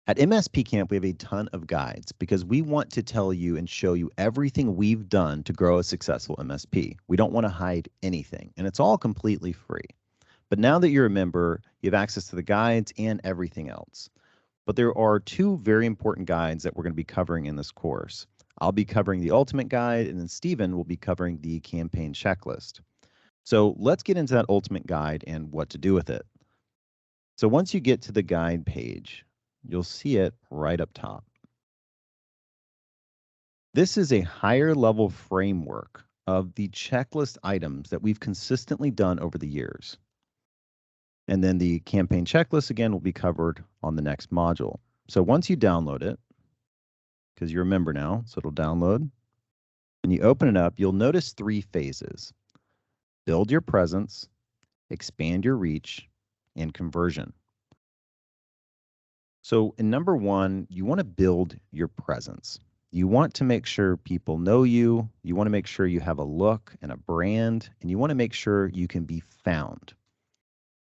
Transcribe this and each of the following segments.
At MSP Camp, we have a ton of guides because we want to tell you and show you everything we've done to grow a successful MSP. We don't want to hide anything, and it's all completely free. But now that you're a member, you have access to the guides and everything else. But there are two very important guides that we're going to be covering in this course. I'll be covering the Ultimate Guide, and then Stephen will be covering the Campaign Checklist. So let's get into that Ultimate Guide and what to do with it. So once you get to the guide page, you'll see it right up top. This is a higher level framework of the checklist items that we've consistently done over the years. And then the campaign checklist, again, will be covered on the next module. So once you download it, because you're a member now, so it'll download, and you open it up, you'll notice 3 phases: build your presence, expand your reach, and conversion. So in number 1, you want to build your presence. You want to make sure people know you. You want to make sure you have a look and a brand, and you want to make sure you can be found.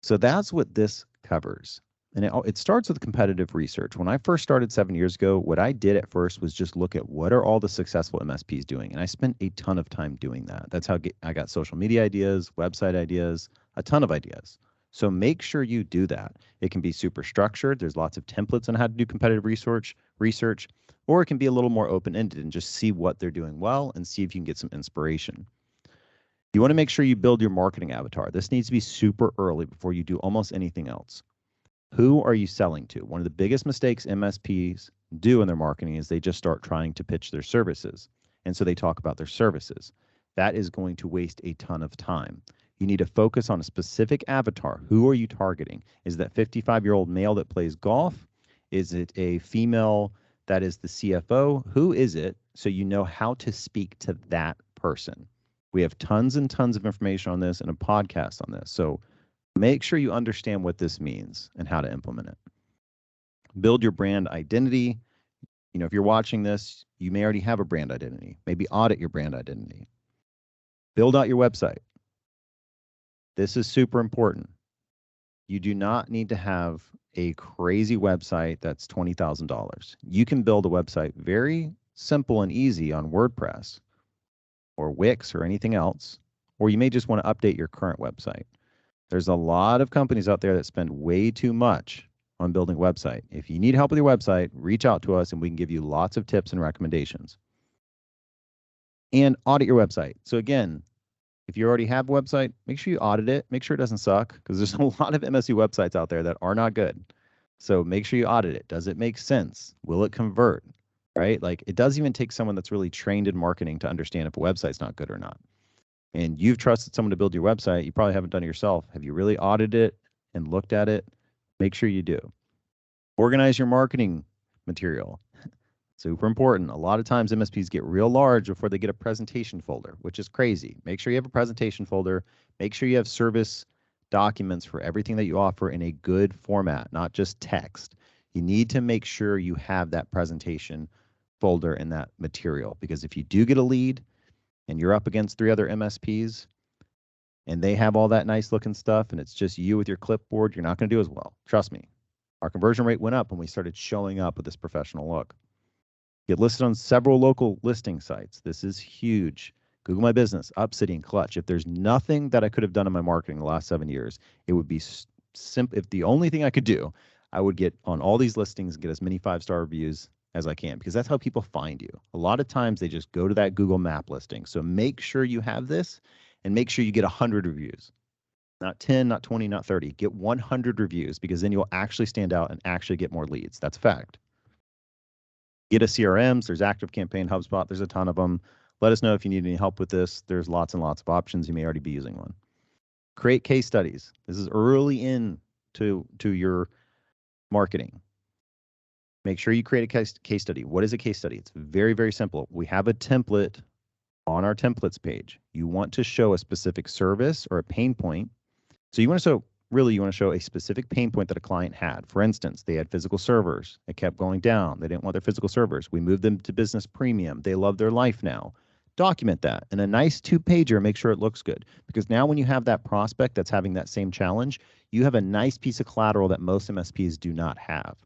So that's what this covers. And it starts with competitive research. When I first started 7 years ago, what I did at first was just look at what are all the successful MSPs doing. And I spent a ton of time doing that. That's how I got social media ideas, website ideas, a ton of ideas. So make sure you do that. It can be super structured. There's lots of templates on how to do competitive research, or it can be a little more open-ended and just see what they're doing well and see if you can get some inspiration. You want to make sure you build your marketing avatar. This needs to be super early before you do almost anything else. Who are you selling to? One of the biggest mistakes MSPs do in their marketing is they just start trying to pitch their services. And so they talk about their services. That is going to waste a ton of time. You need to focus on a specific avatar. Who are you targeting? Is that 55-year-old male that plays golf? Is it a female that is the CFO? Who is it? So you know how to speak to that person. We have tons and tons of information on this and a podcast on this. So make sure you understand what this means and how to implement it. Build your brand identity. You know, if you're watching this, you may already have a brand identity. Maybe audit your brand identity. Build out your website. This is super important. You do not need to have a crazy website that's $20,000. You can build a website very simple and easy on WordPress or Wix or anything else, or you may just want to update your current website. There's a lot of companies out there that spend way too much on building a website. If you need help with your website, reach out to us and we can give you lots of tips and recommendations. And audit your website. So again, if you already have a website, make sure you audit it. Make sure it doesn't suck, because there's a lot of MSP websites out there that are not good. So make sure you audit it. Does it make sense? Will it convert? Right? Like, it doesn't even take someone that's really trained in marketing to understand if a website's not good or not. And you've trusted someone to build your website. You probably haven't done it yourself. Have you really audited it and looked at it? Make sure you do. Organize your marketing material. Super important. A lot of times MSPs get real large before they get a presentation folder, which is crazy. Make sure you have a presentation folder. Make sure you have service documents for everything that you offer in a good format, not just text. You need to make sure you have that presentation folder and that material, because if you do get a lead and you're up against 3 other MSPs and they have all that nice looking stuff and it's just you with your clipboard, you're not going to do as well. Trust me. Our conversion rate went up when we started showing up with this professional look. Get listed on several local listing sites. This is huge. Google My Business, Upcity, and Clutch. If there's nothing that I could have done in my marketing the last 7 years, it would be simple. If the only thing I could do, I would get on all these listings and get as many 5-star reviews as I can, because that's how people find you. A lot of times they just go to that Google Map listing. So make sure you have this and make sure you get 100 reviews. Not 10, not 20, not 30. Get 100 reviews, because then you'll actually stand out and actually get more leads. That's a fact. Get a CRMs. There's ActiveCampaign, HubSpot. There's a ton of them. Let us know if you need any help with this. There's lots and lots of options. You may already be using one. Create case studies. This is early into your marketing. Make sure you create a case study. What is a case study? It's very, very simple. We have a template on our templates page. You want to show a specific service or a pain point. So you want to show a specific pain point that a client had. For instance, they had physical servers. It kept going down. They didn't want their physical servers. We moved them to business premium. They love their life now. Document that in a nice 2-pager. Make sure it looks good, because now when you have that prospect that's having that same challenge, you have a nice piece of collateral that most MSPs do not have.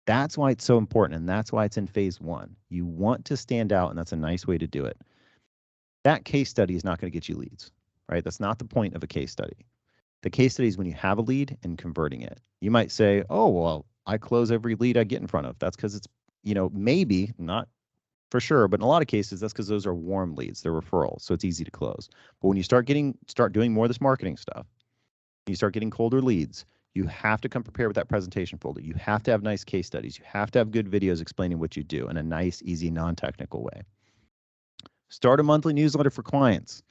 That's why it's so important, and that's why it's in phase 1. You want to stand out, and that's a nice way to do it. That case study is not going to get you leads, right? That's not the point of a case study. The case study is when you have a lead and converting it. You might say, oh, well, I close every lead I get in front of. That's because it's, maybe not for sure, but in a lot of cases, that's because those are warm leads. They're referrals, so it's easy to close. But when you start doing more of this marketing stuff, you start getting colder leads, you have to come prepared with that presentation folder. You have to have nice case studies. You have to have good videos explaining what you do in a nice, easy, non-technical way. Start a monthly newsletter for clients.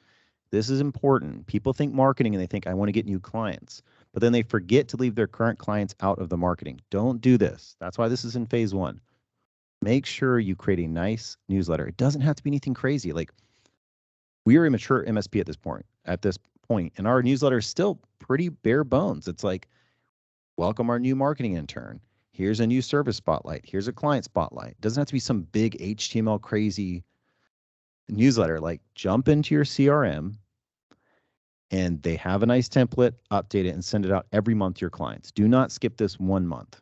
This is important. People think marketing and they think, I want to get new clients, but then they forget to leave their current clients out of the marketing. Don't do this. That's why this is in phase 1. Make sure you create a nice newsletter. It doesn't have to be anything crazy. Like, we are a mature MSP at this point, and our newsletter is still pretty bare bones. It's like, welcome our new marketing intern. Here's a new service spotlight. Here's a client spotlight. It doesn't have to be some big HTML crazy newsletter. Like, jump into your CRM and they have a nice template, update it, and send it out every month to your clients. Do not skip this 1 month.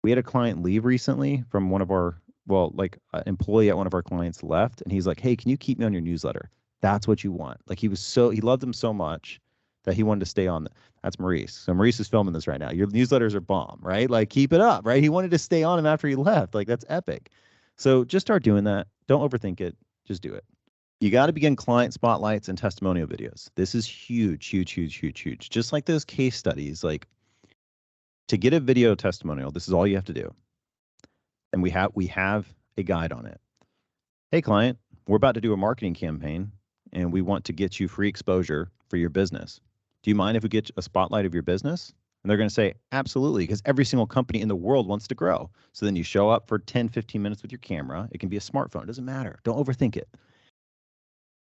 We had a client leave recently from one of our, an employee at one of our clients left, and he's like, hey, can you keep me on your newsletter? That's what you want. Like, he loved them so much that he wanted to stay on. That's Maurice. So Maurice is filming this right now. Your newsletters are bomb, right? Like, keep it up, right? He wanted to stay on him after he left. Like, that's epic. So just start doing that. Don't overthink it. Just do it. You got to begin client spotlights and testimonial videos. This is huge, huge, huge, huge, huge. Just like those case studies, like, to get a video testimonial, this is all you have to do. And we have a guide on it. Hey, client, we're about to do a marketing campaign and we want to get you free exposure for your business. Do you mind if we get a spotlight of your business? And they're going to say, absolutely, because every single company in the world wants to grow. So then you show up for 10, 15 minutes with your camera. It can be a smartphone. It doesn't matter. Don't overthink it.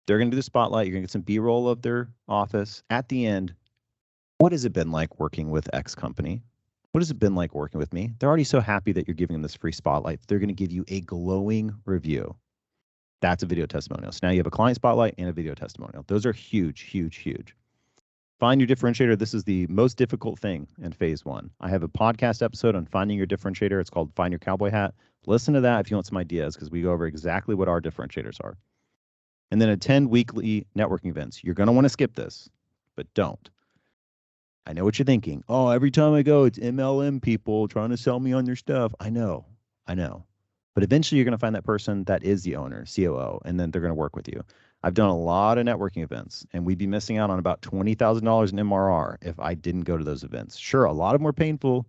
They're going to do the spotlight. You're going to get some B-roll of their office. At the end, what has it been like working with X company? What has it been like working with me? They're already so happy that you're giving them this free spotlight. They're going to give you a glowing review. That's a video testimonial. So now you have a client spotlight and a video testimonial. Those are huge, huge, huge. Find your differentiator. This is the most difficult thing in phase 1. I have a podcast episode on finding your differentiator. It's called Find Your Cowboy Hat. Listen to that if you want some ideas, because we go over exactly what our differentiators are. And then attend weekly networking events. You're going to want to skip this, but don't. I know what you're thinking. Oh, every time I go, it's MLM people trying to sell me on their stuff. I know. But eventually you're going to find that person that is the owner, COO, and then they're going to work with you. I've done a lot of networking events, and we'd be missing out on about $20,000 in MRR if I didn't go to those events. Sure, a lot of them were painful.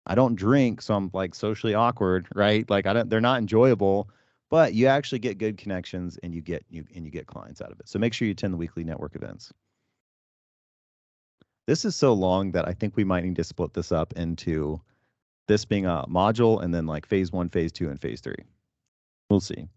I don't drink, so I'm like socially awkward, right? Like, they're not enjoyable, but you actually get good connections and you get clients out of it. So make sure you attend the weekly network events. This is so long that I think we might need to split this up into this being a module and then like phase 1, phase 2, and phase 3. We'll see.